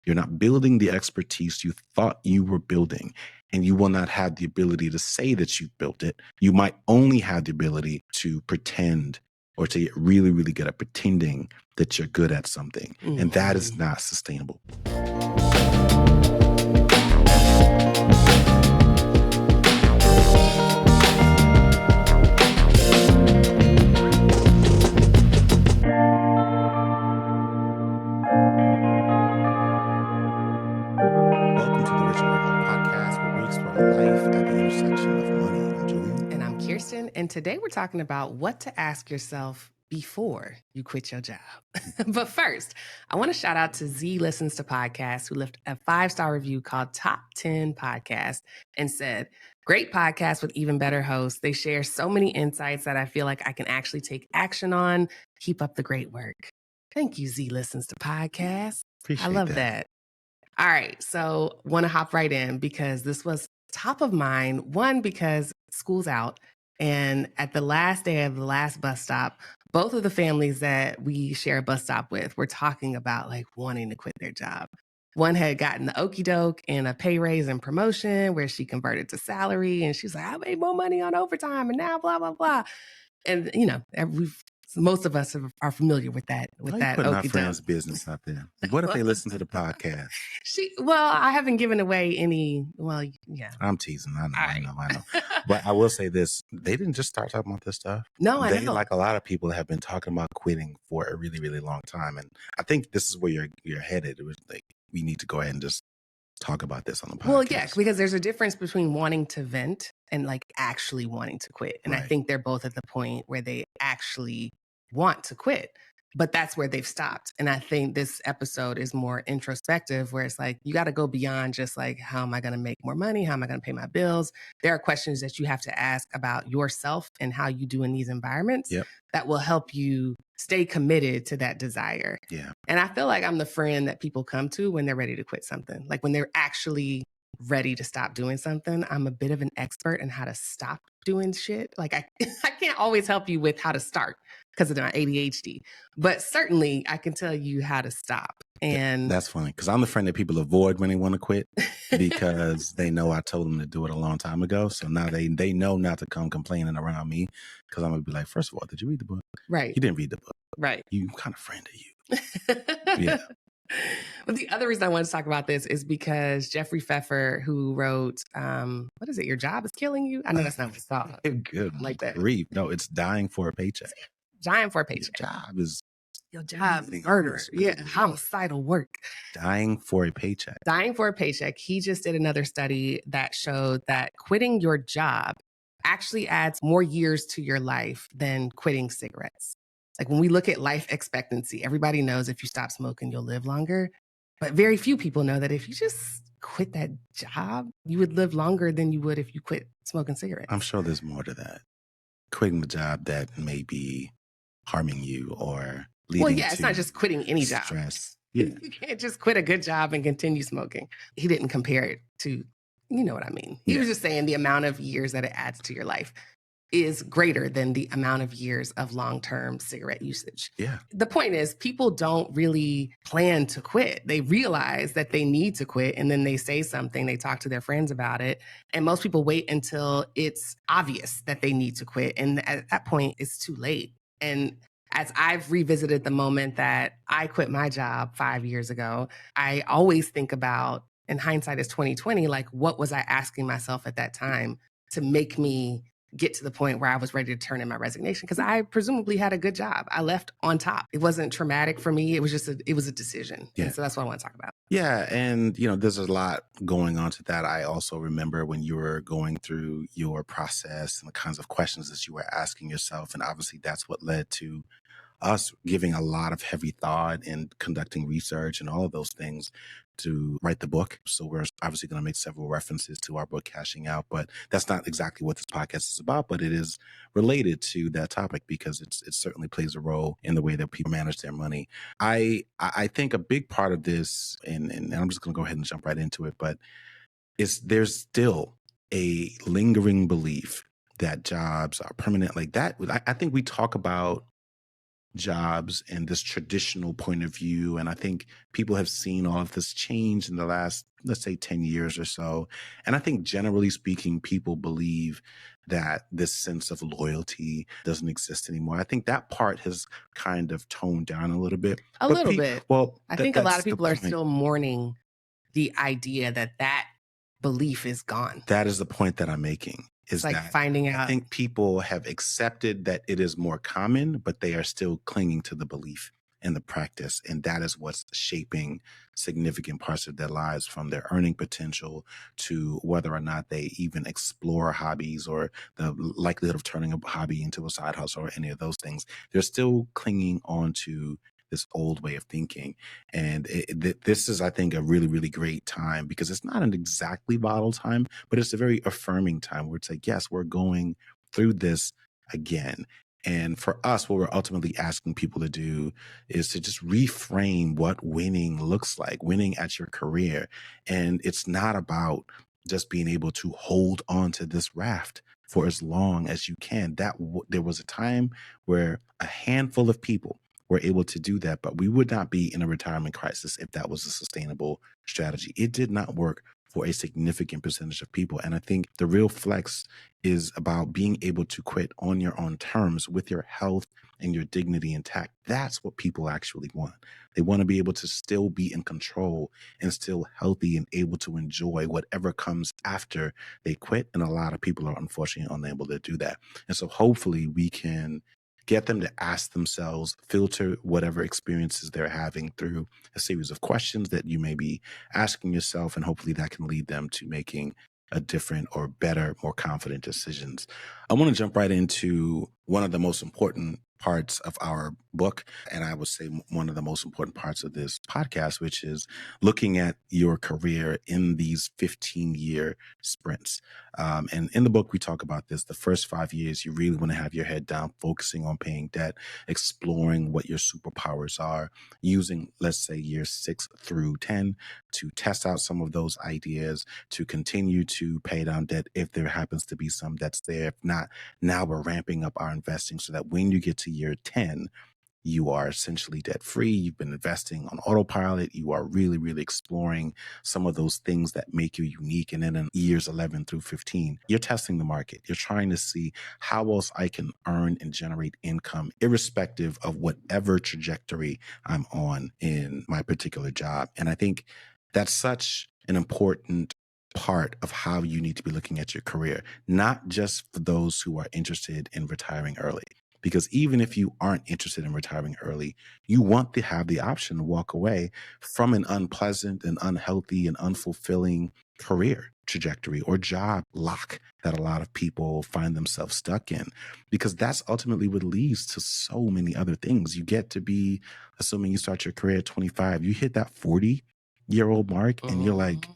You're not building the expertise you thought you were building, and you will not have the ability to say that you've built it. You might only have the ability to pretend or to get really, really good at pretending that you're good at something. And that is not sustainable. Welcome to the Rethinking podcast, where we explore life at the intersection of money. I'm Julian. And I'm Kirsten. And today we're talking about what to ask yourself before you quit your job. But first, I want to shout out to Z Listens to Podcasts, who left a 5-star review called Top 10 Podcast and said, "Great podcast with even better hosts. They share so many insights that I feel like I can actually take action on. Keep up the great work." Thank you, Z Listens to Podcasts. Appreciate I love that. All right. So want to hop right in because this was top of mind. One, because school's out. And at the last day of the last bus stop, both of the families that we share a bus stop with were talking about like wanting to quit their job. One had gotten the okie doke and a pay raise and promotion where she converted to salary. And she's like, I made more money on overtime and now blah, blah, blah. And, you know, most of us are familiar with that. Why you putting our friends' business out there? What if they listen to the podcast? I haven't given away any. Well, yeah. I'm teasing. I know. But I will say this: they didn't just start talking about this stuff. No, I know. Like a lot of people have been talking about quitting for a really, really long time, and I think this is where you're headed. It was like we need to go ahead and just talk about this on the podcast. Well, yeah, because there's a difference between wanting to vent and like actually wanting to quit, and right. I think they're both at the point where they actually want to quit, but that's where they've stopped. And I think this episode is more introspective, where it's like, you got to go beyond just like, how am I going to make more money? How am I going to pay my bills? There are questions that you have to ask about yourself and how you do in these environments that will help you stay committed to that desire. Yeah. And I feel like I'm the friend that people come to when they're ready to quit something. Like when they're actually ready to stop doing something, I'm a bit of an expert in how to stop doing shit. Like I can't always help you with how to start because of my ADHD, but certainly I can tell you how to stop. And that's funny because I'm the friend that people avoid when they want to quit because they know I told them to do it a long time ago. So now they know not to come complaining around me because I'm gonna be like, first of all, did you read the book? Right. You didn't read the book. Right. You kind of friend of you. Yeah. But the other reason I wanted to talk about this is because Jeffrey Pfeffer, who wrote, what is it? Your Job is Killing You? I know that's not what it's called. Good. Like that. Grief. No, it's Dying for a Paycheck. Dying for a Paycheck. Your job is murder. Yeah, homicidal work. Dying for a paycheck. Dying for a paycheck. He just did another study that showed that quitting your job actually adds more years to your life than quitting cigarettes. Like when we look at life expectancy, everybody knows if you stop smoking, you'll live longer. But very few people know that if you just quit that job, you would live longer than you would if you quit smoking cigarettes. I'm sure there's more to that. Quitting the job that may be harming you or leading to it's not just quitting any job. Stress. Yeah. You can't just quit a good job and continue smoking. He didn't compare it to, you know what I mean? He was just saying the amount of years that it adds to your life is greater than the amount of years of long-term cigarette usage. Yeah. The point is, people don't really plan to quit. They realize that they need to quit, and then they say something, they talk to their friends about it, and most people wait until it's obvious that they need to quit, and at that point, it's too late. And as I've revisited the moment that I quit my job 5 years ago, I always think about, in hindsight is 2020, like what was I asking myself at that time to make me get to the point where I was ready to turn in my resignation? Because I presumably had a good job. I left on top. It wasn't traumatic for me. It was just it was a decision. Yeah. And so that's what I want to talk about. Yeah. And, there's a lot going on to that. I also remember when you were going through your process and the kinds of questions that you were asking yourself. And obviously that's what led to us giving a lot of heavy thought and conducting research and all of those things to write the book. So we're obviously going to make several references to our book, Cashing Out, but that's not exactly what this podcast is about, but it is related to that topic because it certainly plays a role in the way that people manage their money. I think a big part of this, and I'm just going to go ahead and jump right into it, but there's still a lingering belief that jobs are permanent like that. I think we talk about jobs and this traditional point of view. And I think people have seen all of this change in the last, let's say, 10 years or so. And I think generally speaking, people believe that this sense of loyalty doesn't exist anymore. I think that part has kind of toned down a little bit. A But little bit. well, I think a lot that's of the people are point. still mourning the idea that that belief is gone. That is the point that I'm making, It's is like that finding I out. think people have accepted that it is more common, but they are still clinging to the belief and the practice. And that is what's shaping significant parts of their lives, from their earning potential to whether or not they even explore hobbies or the likelihood of turning a hobby into a side hustle or any of those things. They're still clinging on to this old way of thinking. And this is, I think, a really, really great time, because it's not an exactly bottle time, but it's a very affirming time where it's like, yes, we're going through this again. And for us, what we're ultimately asking people to do is to just reframe what winning looks like, winning at your career. And it's not about just being able to hold on to this raft for as long as you can. There was a time where a handful of people were able to do that, but we would not be in a retirement crisis if that was a sustainable strategy. It did not work for a significant percentage of people. And I think the real flex is about being able to quit on your own terms with your health and your dignity intact. That's what people actually want. They want to be able to still be in control and still healthy and able to enjoy whatever comes after they quit. And a lot of people are unfortunately unable to do that. And so hopefully we can get them to ask themselves, filter whatever experiences they're having through a series of questions that you may be asking yourself, and hopefully that can lead them to making a different or better, more confident decisions. I want to jump right into one of the most important parts of our book, and I would say one of the most important parts of this podcast, which is looking at your career in these 15-year sprints. And in the book, we talk about this. The first 5 years, you really want to have your head down, focusing on paying debt, exploring what your superpowers are, using, let's say, years 6 through 10 to test out some of those ideas, to continue to pay down debt if there happens to be some that's there. If not, now we're ramping up our investing so that when you get to year 10, you are essentially debt free. You've been investing on autopilot. You are really, really exploring some of those things that make you unique. And then in years 11 through 15, you're testing the market. You're trying to see how else I can earn and generate income, irrespective of whatever trajectory I'm on in my particular job. And I think that's such an important part of how you need to be looking at your career, not just for those who are interested in retiring early. Because even if you aren't interested in retiring early, you want to have the option to walk away from an unpleasant and unhealthy and unfulfilling career trajectory or job lock that a lot of people find themselves stuck in. Because that's ultimately what leads to so many other things. You get to be, assuming you start your career at 25, you hit that 40-year-old mark and you're like,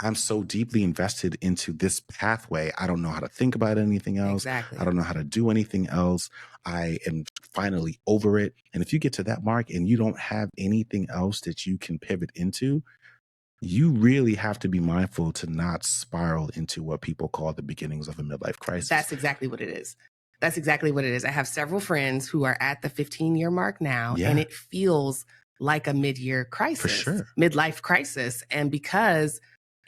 I'm so deeply invested into this pathway. I don't know how to think about anything else. Exactly. I don't know how to do anything else. I am finally over it. And if you get to that mark and you don't have anything else that you can pivot into, you really have to be mindful to not spiral into what people call the beginnings of a midlife crisis. That's exactly what it is. That's exactly what it is. I have several friends who are at the 15-year mark now, and it feels like a mid-year crisis, For sure. midlife crisis. And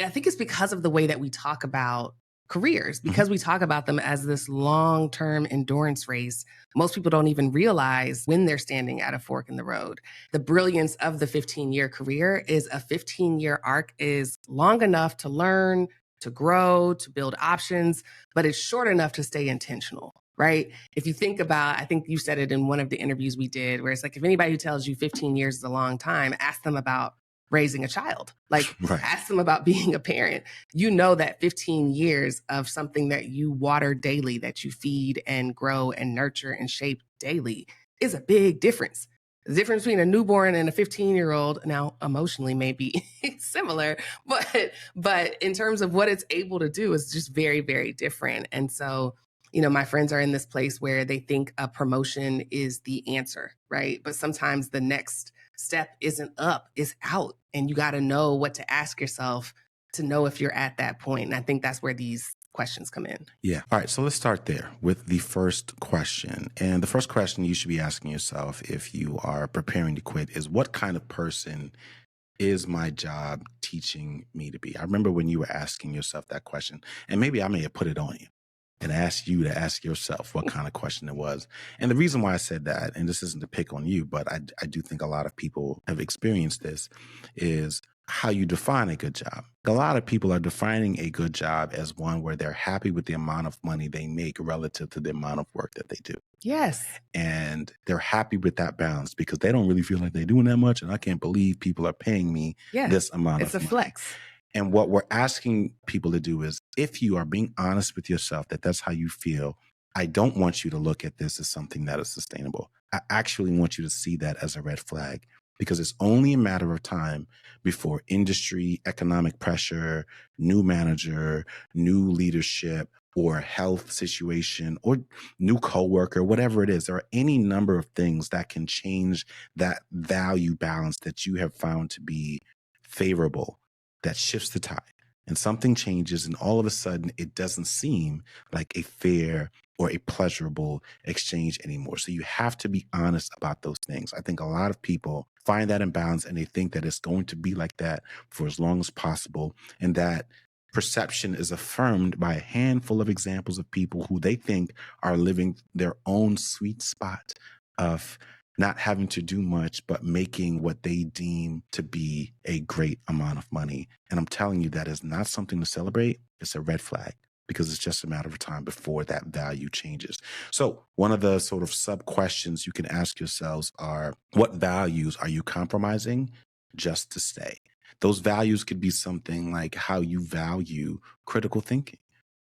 I think it's because of the way that we talk about careers, because we talk about them as this long-term endurance race. Most people don't even realize when they're standing at a fork in the road. The brilliance of the 15-year career is a 15-year arc is long enough to learn, to grow, to build options, but it's short enough to stay intentional, right? If you think about, I think you said it in one of the interviews we did, where it's like, if anybody who tells you 15 years is a long time, ask them about raising a child. Like, ask them about being a parent. You know that 15 years of something that you water daily, that you feed and grow and nurture and shape daily, is a big difference. The difference between a newborn and a 15-year-old, now emotionally may be similar, but in terms of what it's able to do is just very, very different. And so, my friends are in this place where they think a promotion is the answer, right? But sometimes the next step isn't up, it's out. And you got to know what to ask yourself to know if you're at that point. And I think that's where these questions come in. Yeah. All right. So let's start there with the first question. And the first question you should be asking yourself if you are preparing to quit is, what kind of person is my job teaching me to be? I remember when you were asking yourself that question, and maybe I may have put it on you and asked you to ask yourself what kind of question it was. And the reason why I said that, and this isn't to pick on you, but I do think a lot of people have experienced this, is how you define a good job. A lot of people are defining a good job as one where they're happy with the amount of money they make relative to the amount of work that they do. Yes. And they're happy with that balance because they don't really feel like they're doing that much. And I can't believe people are paying me this amount of money. It's a flex. And what we're asking people to do is, if you are being honest with yourself that that's how you feel, I don't want you to look at this as something that is sustainable. I actually want you to see that as a red flag, because it's only a matter of time before industry, economic pressure, new manager, new leadership, or health situation, or new coworker, whatever it is. There are any number of things that can change that value balance that you have found to be favorable, that shifts the tide. And something changes, and all of a sudden it doesn't seem like a fair or a pleasurable exchange anymore. So you have to be honest about those things. I think a lot of people find that imbalance and they think that it's going to be like that for as long as possible. And that perception is affirmed by a handful of examples of people who they think are living their own sweet spot of not having to do much, but making what they deem to be a great amount of money. And I'm telling you, that is not something to celebrate. It's a red flag, because it's just a matter of time before that value changes. So one of the sort of sub questions you can ask yourselves are, what values are you compromising just to stay? Those values could be something like how you value critical thinking.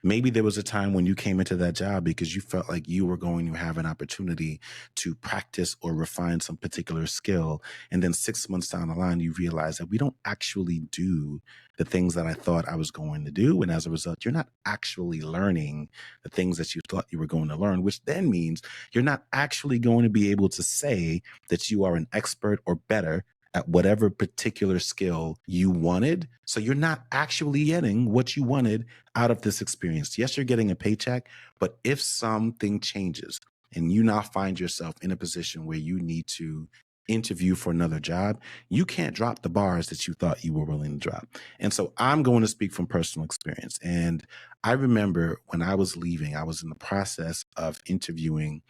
Maybe there was a time when you came into that job because you felt like you were going to have an opportunity to practice or refine some particular skill. And then 6 months down the line, you realize that we don't actually do the things that I thought I was going to do. And as a result, you're not actually learning the things that you thought you were going to learn, which then means you're not actually going to be able to say that you are an expert or better at whatever particular skill you wanted. So you're not actually getting what you wanted out of this experience. Yes, you're getting a paycheck, but if something changes and you now find yourself in a position where you need to interview for another job, you can't drop the bars that you thought you were willing to drop. And so I'm going to speak from personal experience. And I remember when I was leaving, I was in the process of interviewing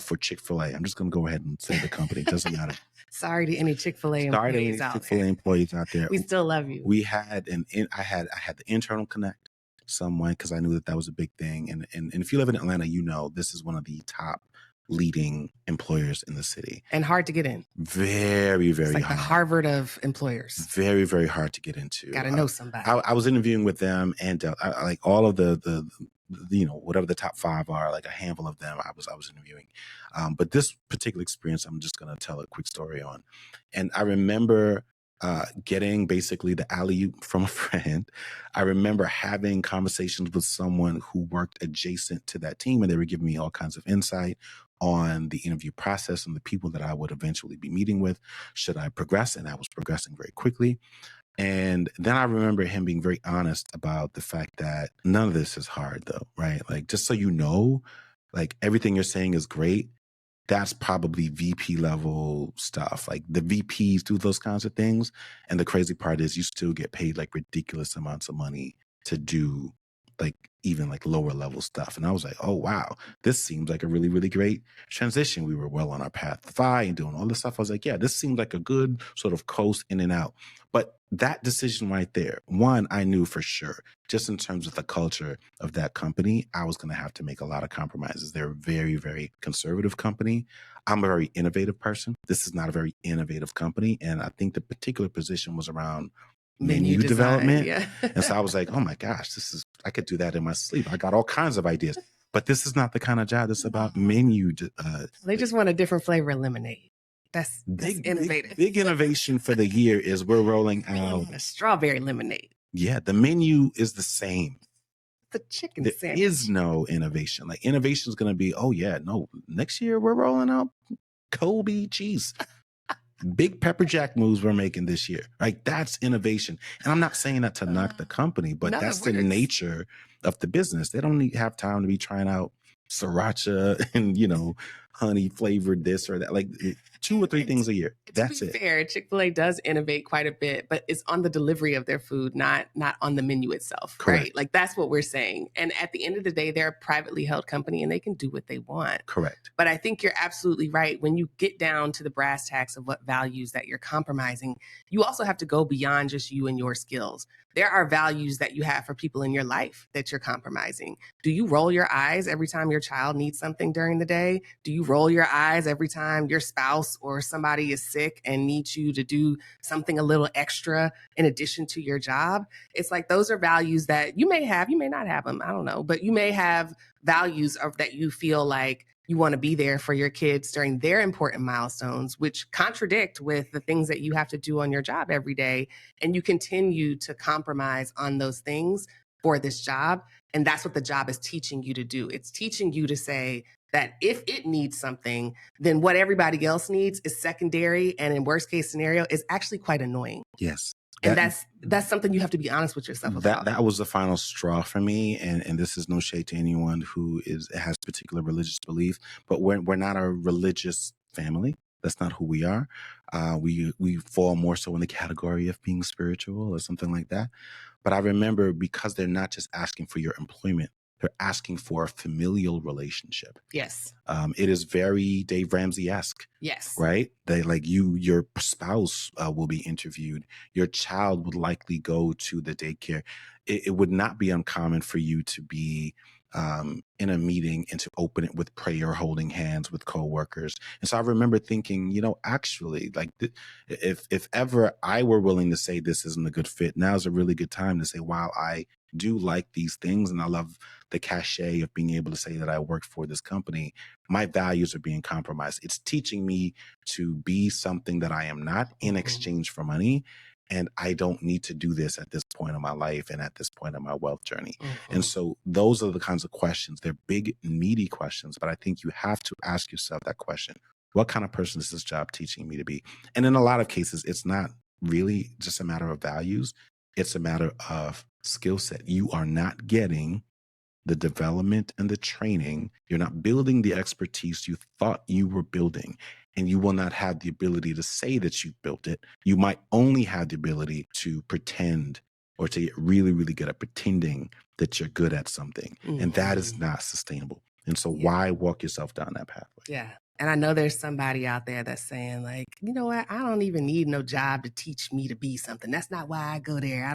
for Chick-fil-A. I'm just going to go ahead and say the company. It doesn't matter. Sorry to any Chick-fil-A employees out Chick-fil-A there. employees out there. We still love you. We had I had the internal connect someone, because I knew that was a big thing. And if you live in Atlanta, you know this is one of the top leading employers in the city. And hard to get in. Very, very it's like hard. The Harvard of employers. Very, very hard to get into. Got to know somebody. I was interviewing with them, and I like all of the whatever the top 5 are, like a handful of them I was interviewing. But this particular experience, I'm just going to tell a quick story on. And I remember getting basically the alley-oop from a friend. I remember having conversations with someone who worked adjacent to that team, and they were giving me all kinds of insight on the interview process and the people that I would eventually be meeting with should I progress. And I was progressing very quickly. And then I remember him being very honest about the fact that none of this is hard, though, right? Like, just so you know, like everything you're saying is great. That's probably VP level stuff. Like the VPs do those kinds of things. And the crazy part is you still get paid like ridiculous amounts of money to do like even like lower level stuff. And I was like, oh, wow, this seems like a really, really great transition. We were well on our path to FI and doing all this stuff. I was like, yeah, this seems like a good sort of coast in and out. But that decision right there, one, I knew for sure, just in terms of the culture of that company, I was going to have to make a lot of compromises. They're a very, very conservative company. I'm a very innovative person. This is not a very innovative company. And I think the particular position was around menu development. Yeah. And so I was like, oh my gosh, I could do that in my sleep. I got all kinds of ideas. But this is not the kind of job that's about menu. They just want a different flavor of lemonade. That's innovative. Big innovation for the year is we're rolling out a strawberry lemonade. Yeah, the menu is the same. The chicken there sandwich. Is no innovation. Like innovation is going to be, oh yeah, no, next year we're rolling out Kobe cheese. big pepper jack moves we're making this year. Like, that's innovation. And I'm not saying that to knock the company, but No, that's it the works. nature of the business. They don't have time to be trying out sriracha and, honey flavored this or that. Like 2 or 3 things a year. That's to be it. fair, Chick-fil-A does innovate quite a bit, but it's on the delivery of their food, not on the menu itself. Correct. Right? Like, that's what we're saying. And at the end of the day, they're a privately held company and they can do what they want. Correct. But I think you're absolutely right. When you get down to the brass tacks of what values that you're compromising, you also have to go beyond just you and your skills. There are values that you have for people in your life that you're compromising. Do you roll your eyes every time your child needs something during the day? Do you roll your eyes every time your spouse or somebody is sick and needs you to do something a little extra in addition to your job? It's like, those are values that you may have, you may not have them, I don't know, but you may have values of that you feel like you want to be there for your kids during their important milestones, which contradict with the things that you have to do on your job every day. And you continue to compromise on those things for this job. And that's what the job is teaching you to do. It's teaching you to say that if it needs something, then what everybody else needs is secondary. And in worst case scenario, is actually quite annoying. Yes. And that's something you have to be honest with yourself about. That was the final straw for me, and this is no shade to anyone who has particular religious belief, but we're not a religious family. That's not who we are. We fall more so in the category of being spiritual or something like that. But I remember, because they're not just asking for your employment, they're asking for a familial relationship. Yes. It is very Dave Ramsey-esque. Yes. Right? They, like, your spouse will be interviewed. Your child would likely go to the daycare. It would not be uncommon for you to be in a meeting and to open it with prayer, holding hands with coworkers. And so I remember thinking, actually, like, if ever I were willing to say this isn't a good fit, now's a really good time to say, wow, I do like these things and I love the cachet of being able to say that I work for this company. My values are being compromised. It's teaching me to be something that I am not in exchange for money. And I don't need to do this at this point in my life and at this point in my wealth journey. And so those are the kinds of questions. They're big, meaty questions, but I think you have to ask yourself that question. What kind of person is this job teaching me to be? And in a lot of cases, it's not really just a matter of values. It's a matter of skill set. You are not getting the development and the training. You're not building the expertise you thought you were building, and you will not have the ability to say that you built it. You might only have the ability to pretend or to get really, really good at pretending that you're good at something. And that is not sustainable. And so why walk yourself down that pathway? Yeah. And I know there's somebody out there that's saying, like, you know what? I don't even need no job to teach me to be something. That's not why I go there. I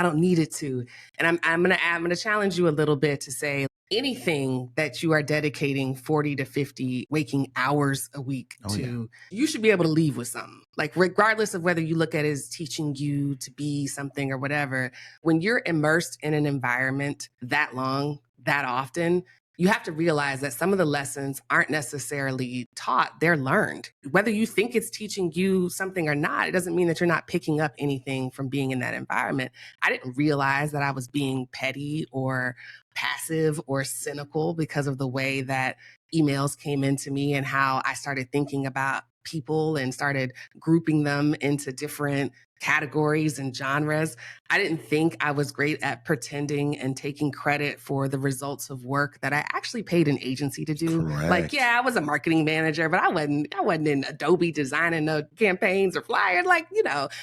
don't need it to. And I'm gonna challenge you a little bit to say, anything that you are dedicating 40 to 50 waking hours a week to, you should be able to leave with something. Like, regardless of whether you look at it as teaching you to be something or whatever, when you're immersed in an environment that long, that often, you have to realize that some of the lessons aren't necessarily taught, they're learned. Whether you think it's teaching you something or not, it doesn't mean that you're not picking up anything from being in that environment. I didn't realize that I was being petty or passive or cynical because of the way that emails came into me and how I started thinking about people and started grouping them into different categories and genres. I didn't think I was great at pretending and taking credit for the results of work that I actually paid an agency to do. Correct. Like, yeah, I was a marketing manager, but I wasn't in Adobe designing no campaigns or flyers. Like,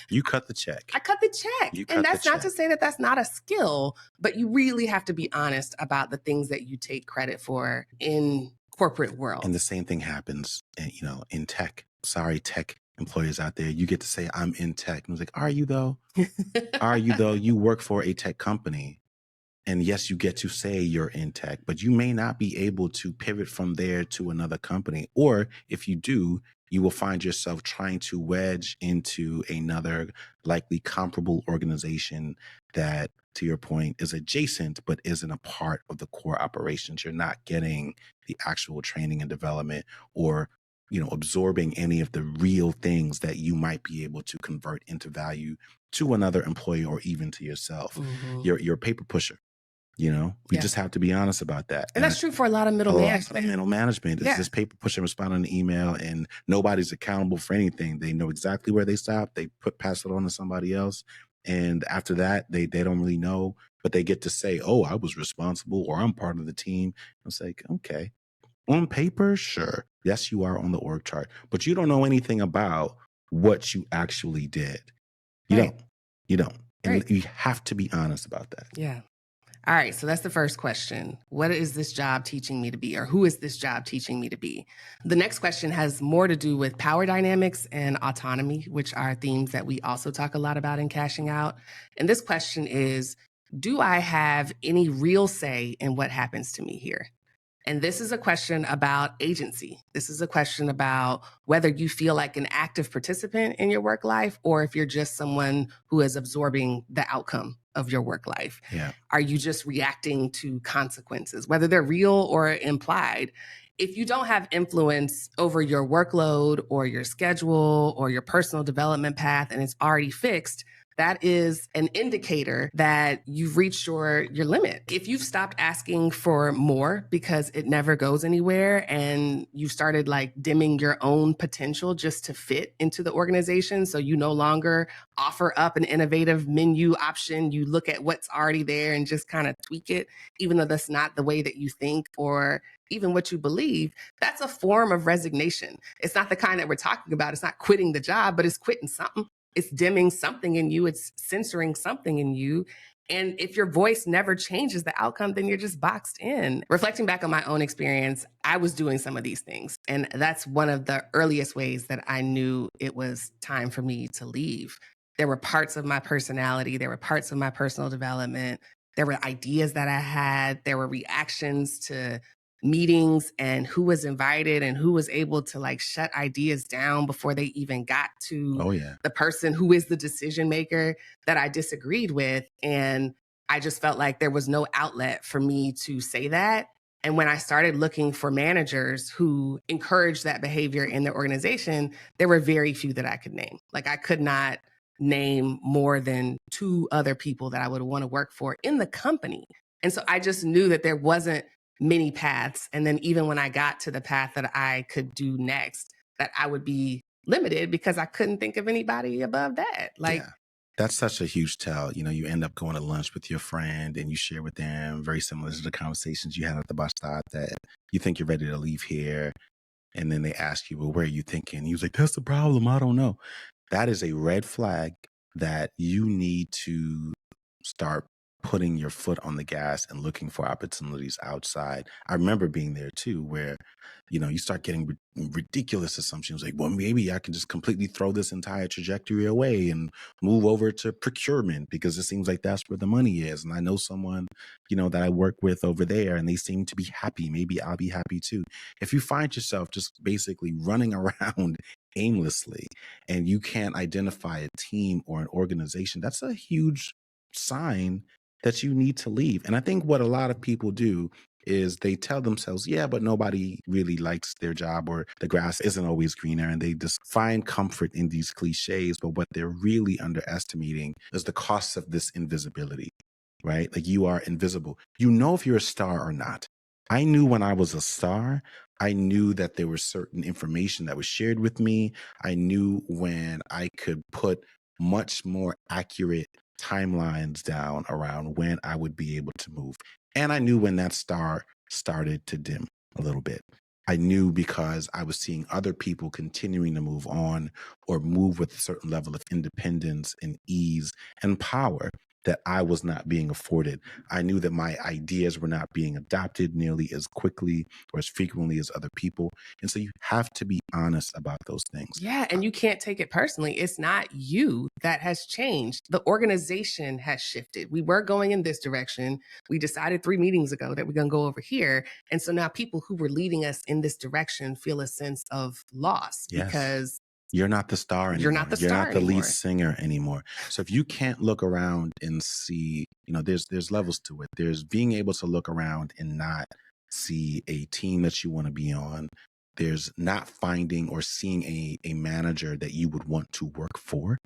you cut the check. I cut the check. And that's not to say that that's not a skill, but you really have to be honest about the things that you take credit for in corporate world. And the same thing happens, in tech. Sorry, tech employers out there. You get to say, I'm in tech. And it's like, are you though? Are you though? You work for a tech company. And yes, you get to say you're in tech, but you may not be able to pivot from there to another company. Or if you do, you will find yourself trying to wedge into another likely comparable organization that, to your point, is adjacent, but isn't a part of the core operations. You're not getting the actual training and development or absorbing any of the real things that you might be able to convert into value to another employee or even to yourself. You're a paper pusher. We just have to be honest about that. And that's true for a lot of middle management. Middle management is just paper push and respond on an email, and nobody's accountable for anything. They know exactly where they stop. They pass it on to somebody else. And after that, they don't really know, but they get to say, oh, I was responsible, or I'm part of the team. It's like, okay, on paper, sure. Yes, you are on the org chart, but you don't know anything about what you actually did. You don't. And you have to be honest about that. Yeah. All right, so that's the first question. What is this job teaching me to be, or who is this job teaching me to be? The next question has more to do with power dynamics and autonomy, which are themes that we also talk a lot about in Cashing Out. And this question is, do I have any real say in what happens to me here? And this is a question about agency. This is a question about whether you feel like an active participant in your work life, or if you're just someone who is absorbing the outcome of your work life. Yeah. Are you just reacting to consequences, whether they're real or implied? If you don't have influence over your workload or your schedule or your personal development path, and it's already fixed, that is an indicator that you've reached your limit. If you've stopped asking for more because it never goes anywhere, and you started like dimming your own potential just to fit into the organization, so you no longer offer up an innovative menu option, you look at what's already there and just kind of tweak it, even though that's not the way that you think or even what you believe, that's a form of resignation. It's not the kind that we're talking about. It's not quitting the job, but it's quitting something. It's dimming something in you. It's censoring something in you. And if your voice never changes the outcome, then you're just boxed in. Reflecting back on my own experience, I was doing some of these things. And that's one of the earliest ways that I knew it was time for me to leave. There were parts of my personality, there were parts of my personal development, there were ideas that I had, there were reactions to meetings and who was invited and who was able to like shut ideas down before they even got to the person who is the decision maker that I disagreed with. And I just felt like there was no outlet for me to say that. And when I started looking for managers who encouraged that behavior in their organization, there were very few that I could name. Like I could not name more than 2 other people that I would want to work for in the company. And so I just knew that there wasn't many paths. And then even when I got to the path that I could do next, that I would be limited because I couldn't think of anybody above that. Like, that's such a huge tell. You end up going to lunch with your friend and you share with them, very similar to the conversations you had at the bus stop, that you think you're ready to leave here. And then they ask you, well, where are you thinking? He was like, that's the problem. I don't know. That is a red flag that you need to start putting your foot on the gas and looking for opportunities outside. I remember being there too, where, you start getting ridiculous assumptions like, well, maybe I can just completely throw this entire trajectory away and move over to procurement because it seems like that's where the money is. And I know someone, that I work with over there and they seem to be happy. Maybe I'll be happy too. If you find yourself just basically running around aimlessly and you can't identify a team or an organization, that's a huge sign that you need to leave. And I think what a lot of people do is they tell themselves, yeah, but nobody really likes their job, or the grass isn't always greener, and they just find comfort in these cliches. But what they're really underestimating is the cost of this invisibility, right? Like you are invisible. You know if you're a star or not. I knew when I was a star, I knew that there was certain information that was shared with me. I knew when I could put much more accurate timelines down around when I would be able to move. And I knew when that star started to dim a little bit. I knew because I was seeing other people continuing to move on or move with a certain level of independence and ease and power that I was not being afforded. I knew that my ideas were not being adopted nearly as quickly or as frequently as other people. And so you have to be honest about those things. Yeah, and you can't take it personally. It's not you that has changed. The organization has shifted. We were going in this direction. We decided 3 meetings ago that we're going to go over here. And so now people who were leading us in this direction feel a sense of loss because you're not the star anymore. You're not the lead singer anymore. So if you can't look around and see, there's levels to it. There's being able to look around and not see a team that you want to be on, there's not finding or seeing a manager that you would want to work for.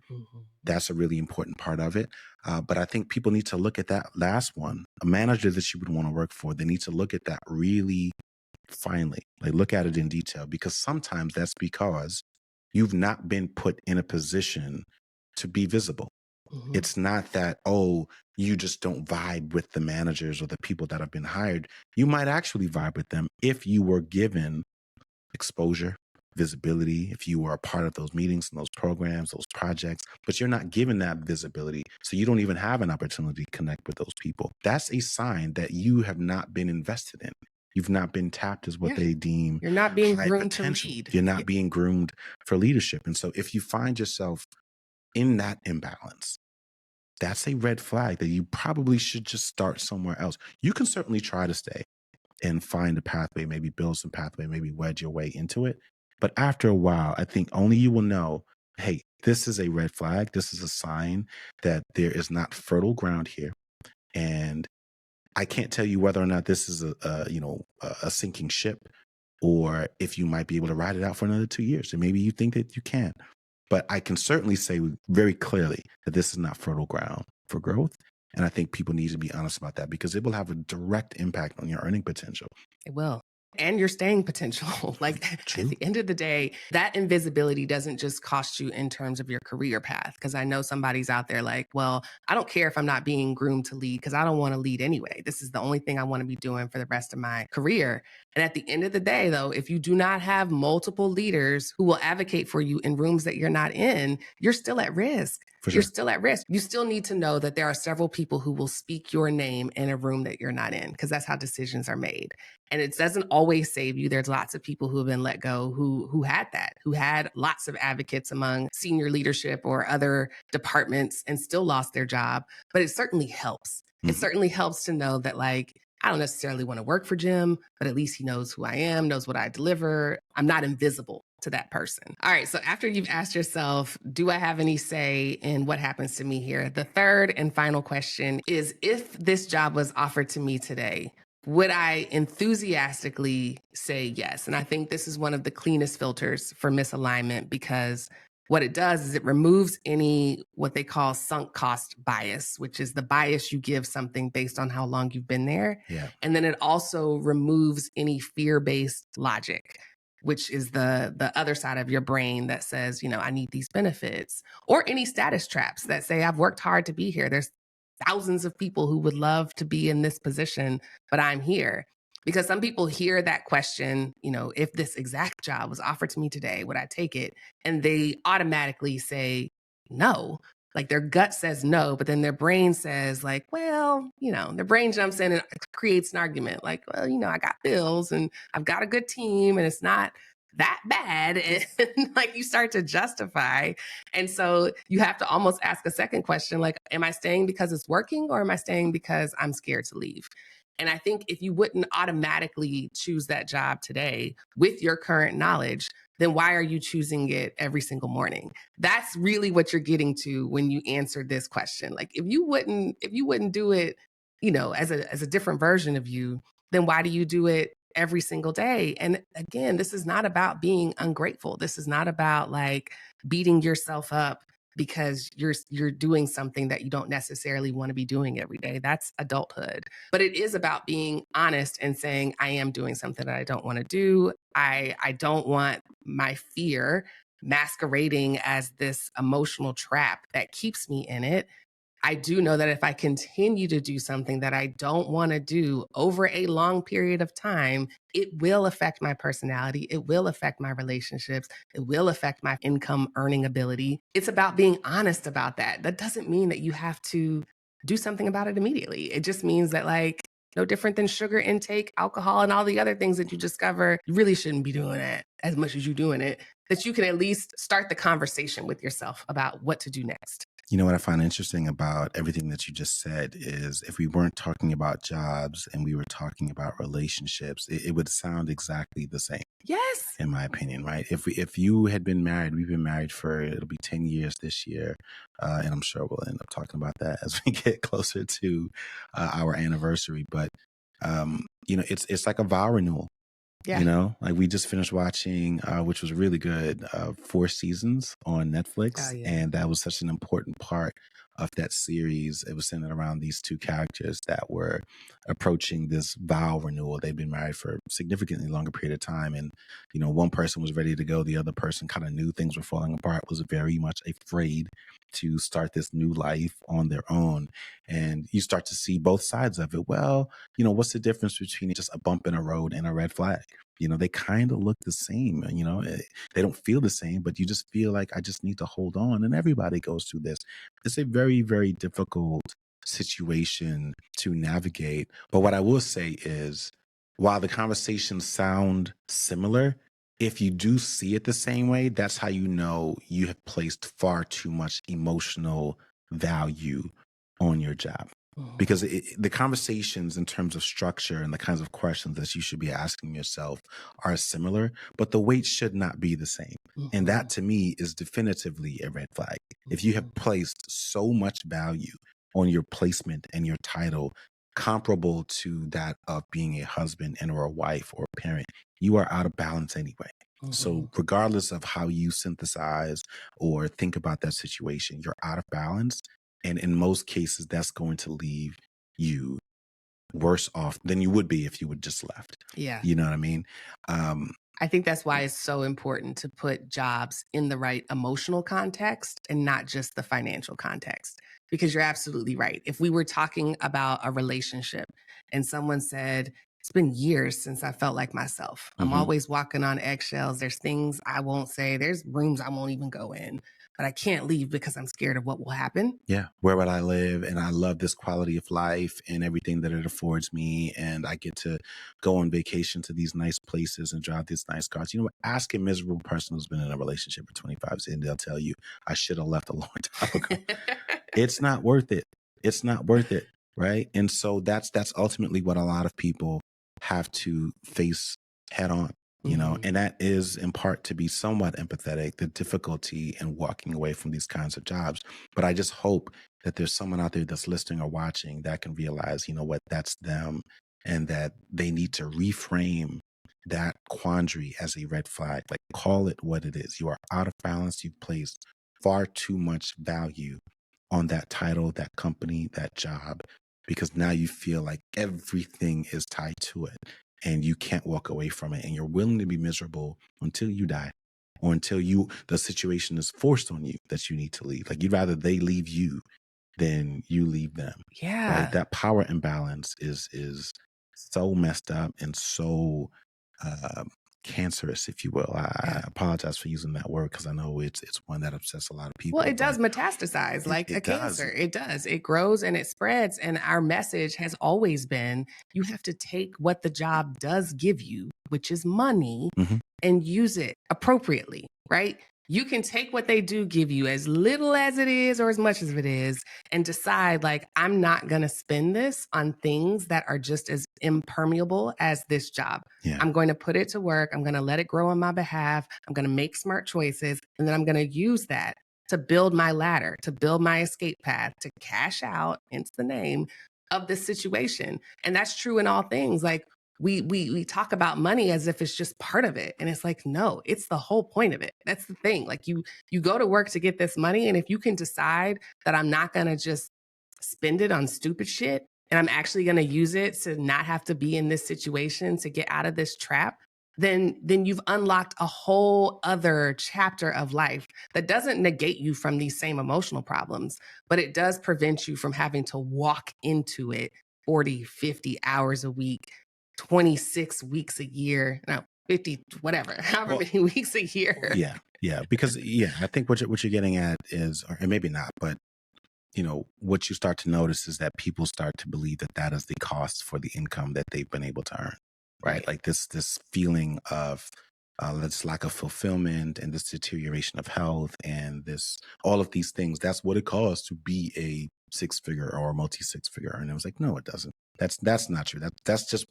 That's a really important part of it. But I think people need to look at that last one, a manager that you would want to work for. They need to look at that really finely, like look at it in detail, because sometimes that's because you've not been put in a position to be visible. It's not that, oh, you just don't vibe with the managers or the people that have been hired. You might actually vibe with them if you were given exposure, visibility, if you were a part of those meetings and those programs, those projects, but you're not given that visibility. So you don't even have an opportunity to connect with those people. That's a sign that you have not been invested in. You've not been tapped as what they deem You're not being high groomed to potential. lead. You're not being groomed for leadership. And so if you find yourself in that imbalance, that's a red flag that you probably should just start somewhere else. You can certainly try to stay and find a pathway, maybe build some pathway, maybe wedge your way into it. But after a while, I think only you will know, hey, this is a red flag. This is a sign that there is not fertile ground here. And I can't tell you whether or not this is a sinking ship, or if you might be able to ride it out for another 2 years. And maybe you think that you can. But I can certainly say very clearly that this is not fertile ground for growth. And I think people need to be honest about that, because it will have a direct impact on your earning potential. It will. And your staying potential. Like True. at the end of the day, that invisibility doesn't just cost you in terms of your career path. Because I know somebody's out there like, well, I don't care if I'm not being groomed to lead because I don't want to lead anyway. This is the only thing I want to be doing for the rest of my career. And at the end of the day, though, if you do not have multiple leaders who will advocate for you in rooms that you're not in, you're still at risk. You're still at risk. You still need to know that there are several people who will speak your name in a room that you're not in, because that's how decisions are made. And it doesn't always save you. There's lots of people who have been let go who had that, who had lots of advocates among senior leadership or other departments and still lost their job. But it certainly helps. It certainly helps to know that, like, I don't necessarily want to work for Jim, but at least he knows who I am, knows what I deliver. I'm not invisible to that person. All right. So after you've asked yourself, do I have any say in what happens to me here? The third and final question is, if this job was offered to me today, would I enthusiastically say yes? And I think this is one of the cleanest filters for misalignment, because what it does is it removes any what they call sunk cost bias, which is the bias you give something based on how long you've been there. Yeah. And then it also removes any fear-based logic, which is the other side of your brain that says, I need these benefits, or any status traps that say, I've worked hard to be here. There's thousands of people who would love to be in this position, but I'm here. Because some people hear that question, if this exact job was offered to me today, would I take it? And they automatically say no. Like their gut says no, but then their brain says, like, well, their brain jumps in and creates an argument like, well, I got bills and I've got a good team and it's not that bad. And like you start to justify. And so you have to almost ask a second question, like, am I staying because it's working, or am I staying because I'm scared to leave? And I think if you wouldn't automatically choose that job today with your current knowledge, then why are you choosing it every single morning? That's really what you're getting to when you answer this question. Like if you wouldn't do it, as a different version of you, then why do you do it every single day? And again, this is not about being ungrateful. This is not about like beating yourself up because you're doing something that you don't necessarily want to be doing every day. That's adulthood. But it is about being honest and saying, I am doing something that I don't want to do. I don't want my fear masquerading as this emotional trap that keeps me in it. I do know that if I continue to do something that I don't want to do over a long period of time, it will affect my personality. It will affect my relationships. It will affect my income earning ability. It's about being honest about that. That doesn't mean that you have to do something about it immediately. It just means that, like, no different than sugar intake, alcohol, and all the other things that you discover, you really shouldn't be doing it as much as you're doing it, that you can at least start the conversation with yourself about what to do next. You know what I find interesting about everything that you just said is, if we weren't talking about jobs and we were talking about relationships, it would sound exactly the same. Yes. In my opinion, right? If you had been married, we've been married for, it'll be 10 years this year. And I'm sure we'll end up talking about that as we get closer to our anniversary. But, it's like a vow renewal. Yeah. Like we just finished watching, which was really good, 4 seasons on Oh, Netflix. yeah. And that was such an important part of that series. It was centered around these two characters that were approaching this vow renewal. They'd been married for a significantly longer period of time. And, one person was ready to go. The other person kind of knew things were falling apart, was very much afraid to start this new life on their own. And you start to see both sides of it. Well, what's the difference between just a bump in a road and a red flag? They kind of look the same. They don't feel the same, but you just feel like I just need to hold on. And everybody goes through this. It's a very, very difficult situation to navigate. But what I will say is, while the conversations sound similar, if you do see it the same way, that's how you know you have placed far too much emotional value on your job. Because Mhm. the conversations in terms of structure and the kinds of questions that you should be asking yourself are similar, but the weight should not be the same. And that Mhm. to me is definitively a red flag. If you have Mhm. placed so much value on your placement and your title comparable to that of being a husband and or a wife or a parent, you are out of balance anyway. So Mhm. regardless of how you synthesize or think about that situation, you're out of balance. And in most cases, that's going to leave you worse off than you would be if you would just left. Yeah. You know what I mean? Um, I think that's why it's so important to put jobs in the right emotional context and not just the financial context. Because you're absolutely right. If we were talking about a relationship and someone said, it's been years since I felt like myself. I'm mhm. always walking on eggshells. There's things I won't say. There's rooms I won't even go in, but I can't leave because I'm scared of what will happen. Yeah. Where would I live? And I love this quality of life and everything that it affords me. And I get to go on vacation to these nice places and drive these nice cars. Ask a miserable person who's been in a relationship for 25 years and they'll tell you, I should have left a long time ago. It's not worth it. It's not worth it. Right. And so that's ultimately what a lot of people have to face head on. Mhm. And that is in part to be somewhat empathetic, the difficulty in walking away from these kinds of jobs. But I just hope that there's someone out there that's listening or watching that can realize, what, that's them, and that they need to reframe that quandary as a red flag. Like, call it what it is. You are out of balance. You've placed far too much value on that title, that company, that job, because now you feel like everything is tied to it and you can't walk away from it. And you're willing to be miserable until you die or until the situation is forced on you that you need to leave. Like, you'd rather they leave you than you leave them. Right. Yeah. That power imbalance is so messed up and so uh, cancerous, if you will. I Yeah. apologize for using that word because I know it's one that upsets a lot of Well, people, it does but metastasize it, like a it does. cancer. It does. It grows and it spreads. And our message has always been you have to take what the job does give you, which is money, Mhm. and use it appropriately, right? You can take what they do give you, as little as it is or as much as it is, and decide, like, I'm not going to spend this on things that are just as impermeable as this job. Yeah. I'm going to put it to work. I'm going to let it grow on my behalf. I'm going to make smart choices. And then I'm going to use that to build my ladder, to build my escape path, to cash out, hence the name of this situation. And that's true in all things. Like, we talk about money as if it's just part of it, and it's like, no, it's the whole point of it. That's the thing. Like, you go to work to get this money, and if you can decide that I'm not going to just spend it on stupid shit and I'm actually going to use it to not have to be in this situation, to get out of this trap, then you've unlocked a whole other chapter of life that doesn't negate you from these same emotional problems, but it does prevent you from having to walk into it 40, 50 hours a week, 26 weeks a year, no, 50, whatever, however Well, many weeks a year. yeah, yeah, because I think what you're getting at is, or maybe not, but what you start to notice is that people start to believe that that is the cost for the income that they've been able to earn, right? Right. Like this feeling of this lack of fulfillment and this deterioration of health and this all of these things. That's what it costs to be a six-figure or a multi-six-figure earner. It was like, no, it doesn't. That's not true. That's just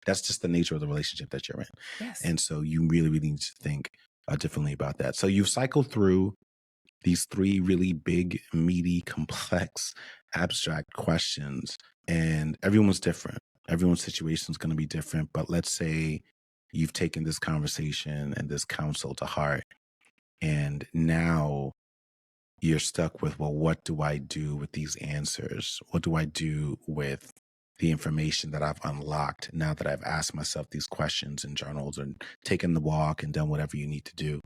that's just the nature of the relationship that you're in, Yes. and so you really really need to think differently about that. So you've cycled through these three really big, meaty, complex, abstract questions. And everyone's different. Everyone's situation is going to be different. But let's say you've taken this conversation and this counsel to heart, and now you're stuck with, well, what do I do with these answers? What do I do with the information that I've unlocked now that I've asked myself these questions in journals and taken the walk and done whatever you need to do?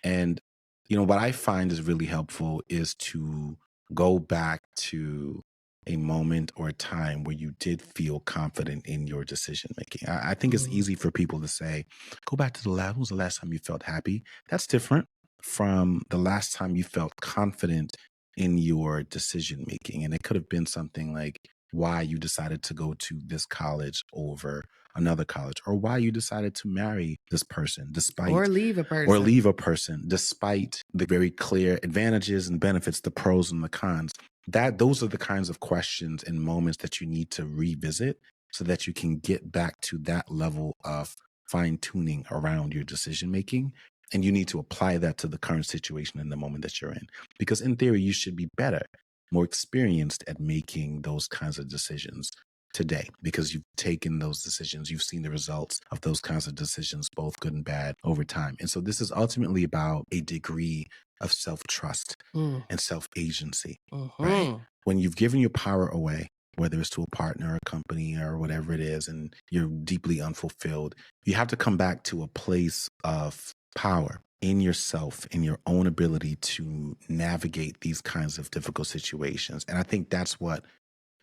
And, what I find is really helpful is to go back to a moment or a time where you did feel confident in your decision making. I think it's Mm. easy for people to say, go back to when was the last time you felt happy? That's different from the last time you felt confident in your decision making. And it could have been something like why you decided to go to this college over another college, or why you decided to marry this person Or despite leave a or person. leave a person despite the very clear advantages and benefits, the pros and the cons. Those are the kinds of questions and moments that you need to revisit so that you can get back to that level of fine tuning around your decision making. And you need to apply that to the current situation in the moment that you're in. Because in theory, you should be better, more experienced at making those kinds of decisions today, because you've taken those decisions, you've seen the results of those kinds of decisions, both good and bad, over time. And so this is ultimately about a degree of self-trust and self-agency, right? Mm-hmm. When you've given your power away, whether it's to a partner or a company or whatever it is, and you're deeply unfulfilled, you have to come back to a place of power in yourself, in your own ability to navigate these kinds of difficult situations. And I think that's what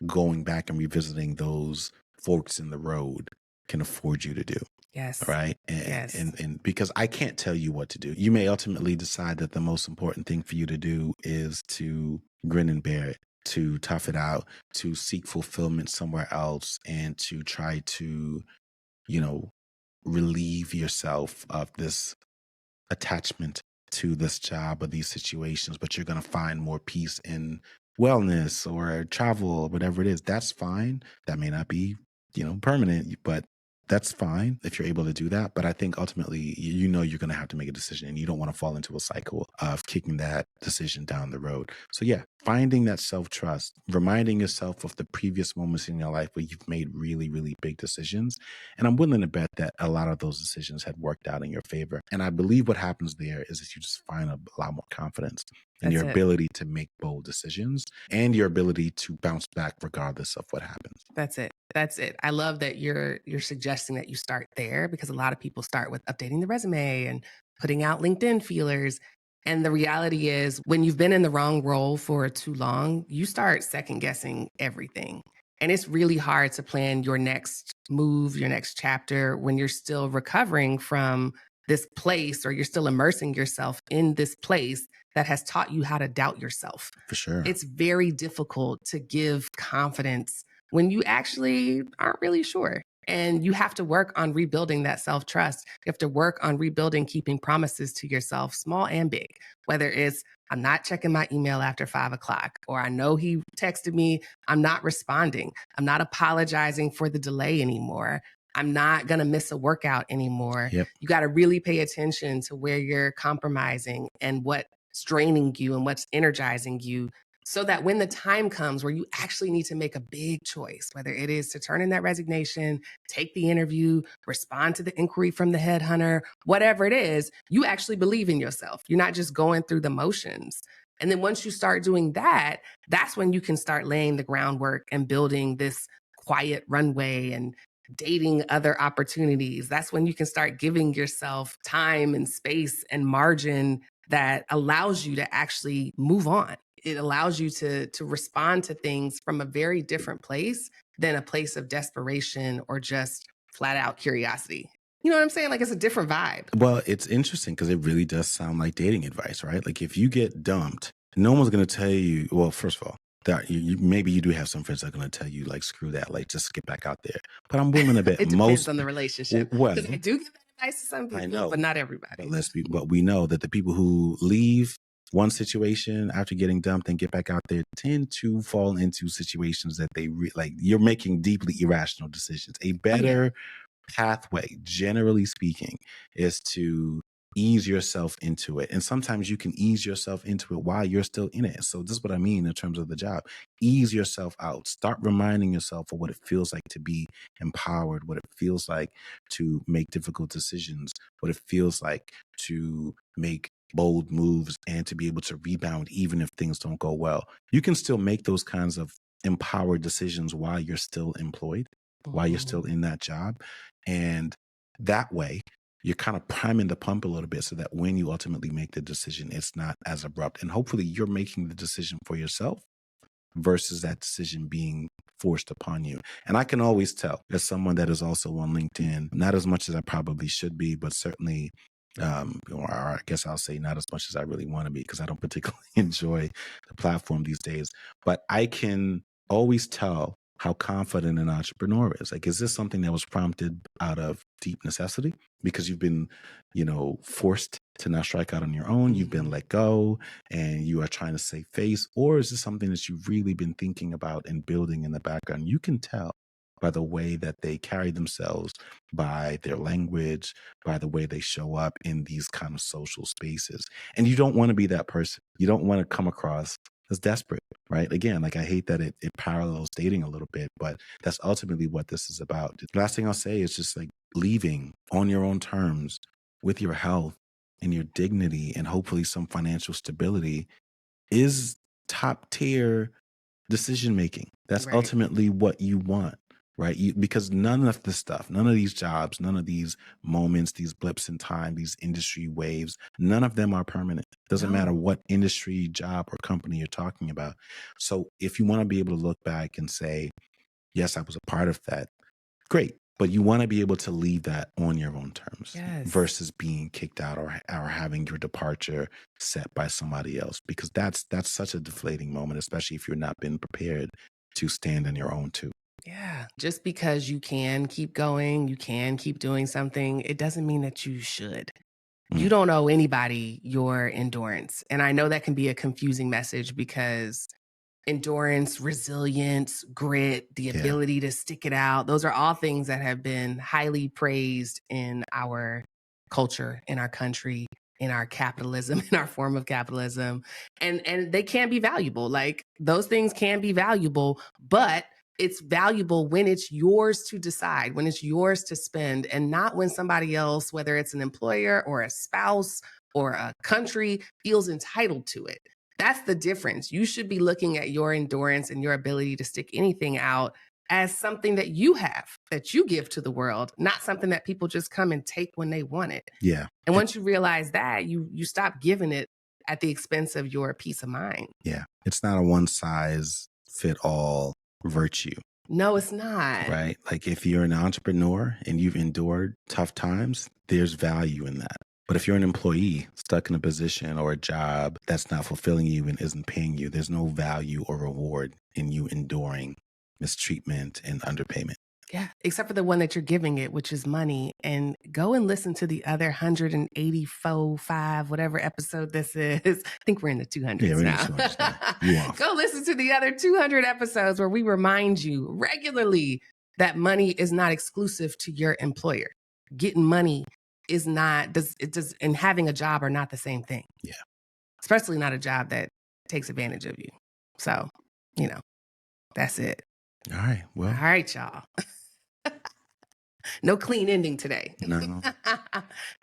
going back and revisiting those forks in the road can afford you to do. Yes. Right. Yes. And because I can't tell you what to do. You may ultimately decide that the most important thing for you to do is to grin and bear it, to tough it out, to seek fulfillment somewhere else, and to try to, you know, relieve yourself of this attachment to this job or these situations, but you're going to find more peace in wellness or travel or whatever it is. That's fine. That may not be, permanent, but that's fine if you're able to do that. But I think ultimately, you're going to have to make a decision, and you don't want to fall into a cycle of kicking that decision down the road. So yeah, finding that self-trust, reminding yourself of the previous moments in your life where you've made really, really big decisions. And I'm willing to bet that a lot of those decisions had worked out in your favor. And I believe what happens there is that you just find a lot more confidence in That's your it. ability to make bold decisions and your ability to bounce back regardless of what happens. That's it. That's it. I love that you're suggesting that you start there, because a lot of people start with updating the resume and putting out LinkedIn feelers. And the reality is, when you've been in the wrong role for too long, you start second guessing everything. And it's really hard to plan your next move, your next chapter, when you're still recovering from this place, or you're still immersing yourself in this place that has taught you how to doubt yourself. For sure. It's very difficult to give confidence when you actually aren't really sure. And you have to work on rebuilding that self-trust. You have to work on rebuilding keeping promises to yourself, small and big, whether it's, I'm not checking my email after 5 o'clock, or I know he texted me, I'm not responding. I'm not apologizing for the delay anymore. I'm not going to miss a workout anymore. Yep. You got to really pay attention to where you're compromising and what's draining you and what's energizing you, so that when the time comes where you actually need to make a big choice, whether it is to turn in that resignation, take the interview, respond to the inquiry from the headhunter, whatever it is, you actually believe in yourself. You're not just going through the motions. And then once you start doing that, that's when you can start laying the groundwork and building this quiet runway and dating other opportunities. That's when you can start giving yourself time and space and margin that allows you to actually move on. It allows you to respond to things from a very different place than a place of desperation or just flat out curiosity. You know what I'm saying? Like, it's a different vibe. Well, it's interesting because it really does sound like dating advice, right? Like, if you get dumped, no one's going to tell you, well, first of all, that maybe you do have some friends that are going to tell you, like, screw that, like, just get back out there. But I'm willing to bet It depends on the relationship. well, Because I do give that advice to some I people, know, but not everybody. but we know that the people who leave one situation after getting dumped and get back out there tend to fall into situations that they like. You're making deeply irrational decisions. A better pathway, generally speaking, is to ease yourself into it. And sometimes you can ease yourself into it while you're still in it. So this is what I mean in terms of the job. Ease yourself out. Start reminding yourself of what it feels like to be empowered, what it feels like to make difficult decisions, what it feels like to make bold moves and to be able to rebound even if things don't go well. You can still make those kinds of empowered decisions while you're still employed, while you're still in that job. And that way, you're kind of priming the pump a little bit so that when you ultimately make the decision, it's not as abrupt. And hopefully you're making the decision for yourself versus that decision being forced upon you. And I can always tell, as someone that is also on LinkedIn, not as much as I probably should be, but certainly, or I guess I'll say not as much as I really want to be, because I don't particularly enjoy the platform these days. But I can always tell how confident an entrepreneur is. Like, is this something that was prompted out of deep necessity because you've been, forced to not strike out on your own? You've been let go and you are trying to save face? Or is this something that you've really been thinking about and building in the background? You can tell by the way that they carry themselves, by their language, by the way they show up in these kind of social spaces. And you don't want to be that person. You don't want to come across as desperate, right? Again, like, I hate that it parallels dating a little bit, but that's ultimately what this is about. The last thing I'll say is just like leaving on your own terms with your health and your dignity and hopefully some financial stability is top tier decision making. That's Right. ultimately what you want, right? Because none of this stuff, none of these jobs, none of these moments, these blips in time, these industry waves, none of them are permanent. Doesn't No. matter what industry, job, or company you're talking about. So if you want to be able to look back and say, yes, I was a part of that, great. But you want to be able to leave that on your own terms versus being kicked out or having your departure set by somebody else, because that's such a deflating moment, especially if you're not been prepared to stand on your own too. Yeah. Just because you can keep going, you can keep doing something, it doesn't mean that you should. You don't owe anybody your endurance. And I know that can be a confusing message because endurance, resilience, grit, the ability to stick it out, those are all things that have been highly praised in our culture, in our country, in our capitalism, in our form of capitalism. And they can be valuable. Like, those things can be valuable, but it's valuable when it's yours to decide, when it's yours to spend, and not when somebody else, whether it's an employer or a spouse or a country, feels entitled to it. That's the difference. You should be looking at your endurance and your ability to stick anything out as something that you have, that you give to the world, not something that people just come and take when they want it. Yeah. And once you realize that, you stop giving it at the expense of your peace of mind. Yeah. It's not a one size fit all virtue. No, it's not. Right? Like, if you're an entrepreneur and you've endured tough times, there's value in that. But if you're an employee stuck in a position or a job that's not fulfilling you and isn't paying you, there's no value or reward in you enduring mistreatment and underpayment. Yeah, except for the one that you're giving it, which is money. And go and listen to the other 184, 5, whatever episode this is. I think we're in the 200s Yeah, we're in the now. 200s now. You off. Go listen to the other 200 episodes where we remind you regularly that money is not exclusive to your employer. Getting money is not, and having a job are not the same thing. Yeah. Especially not a job that takes advantage of you. So, that's it. All right. Well. All right, y'all. No clean ending today. No.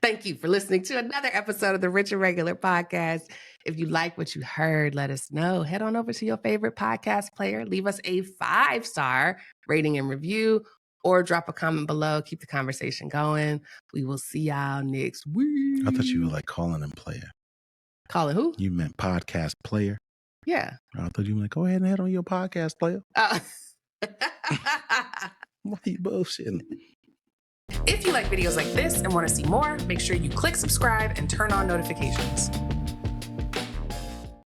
Thank you for listening to another episode of the Rich and Regular podcast. If you like what you heard, let us know. Head on over to your favorite podcast player. Leave us a 5-star rating and review, or drop a comment below. Keep the conversation going. We will see y'all next week. I thought you were like calling him player. Calling who? You meant podcast player. Yeah. I thought you were like, go ahead and head on your podcast player. Why are you bullshitting? If you like videos like this and want to see more, make sure you click subscribe and turn on notifications.